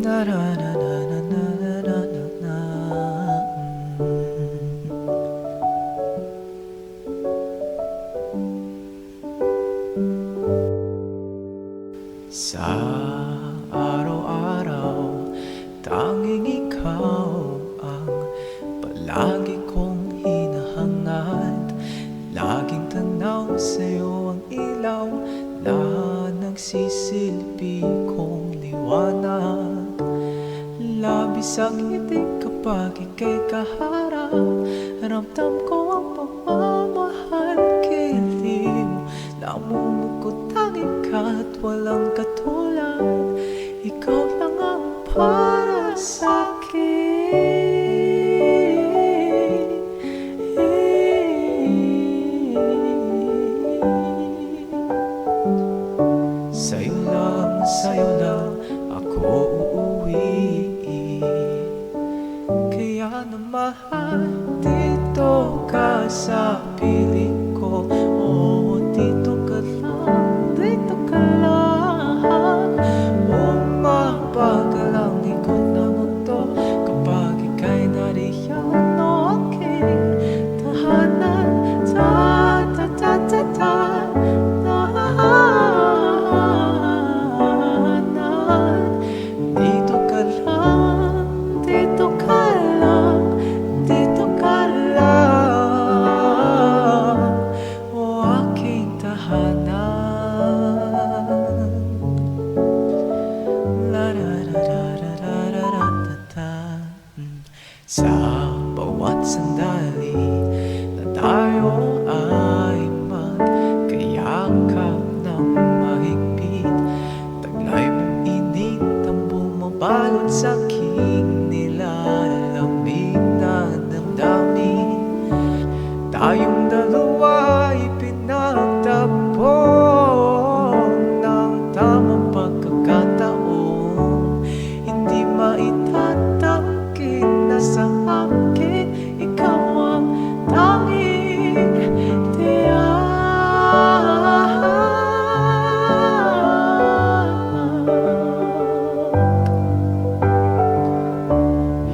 na na na na na na na na na. Sa araw-araw, tanging ikaw ang palagi kong hinahangad. Laging tanaw sa'yo ang ilaw na nagsisilbi kong liwanag. Labis ang ngiti kapag ika'y kaharap. Ramdam ko ang pagmamahal kilig mo. Namumukod tanging ka't walang katulad. Ikaw lang ang para sa'kin. Sa'yo lang ako uuwi. Kaya naman dito ka sa piling ko. Oh, dito ka lang, dito ka lang. Umapagal ang ikot ng mundo kapag ika'y nariyan. O aking tahanan, ta-ta-ta-ta-ta. Sa bawat sandali na tayo ay magkayakap ng mahigpit, taglay mong init ang bumabalot sa aking nilalamig na damdamin. Tayong dalawa ay pinagtagpo ng tamang pagkakataon. Hindi maitatangkin na sa akin ikaw ang tanging tiyak.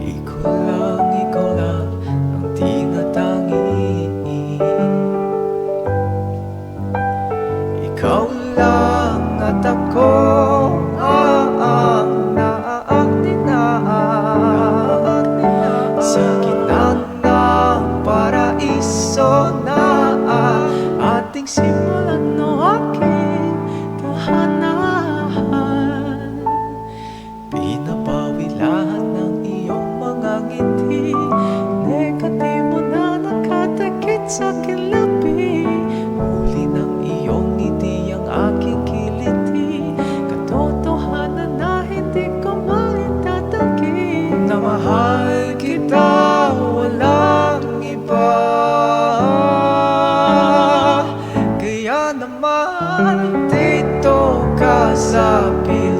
Ikaw lang ang tinatangi. Ikaw lang at ako ang sa gitna ng paraiso na ating simulan. O aking tahanan, pinapawi lahat ng iyong mga ngiti. Negatibo na nakatakit sa aking labi. Huli ng iyong ngiti ang aking kiliti. Katotohanan na hindi ko maitatanggi na mahal kita, walang iba. Kaya naman dito ka sa piling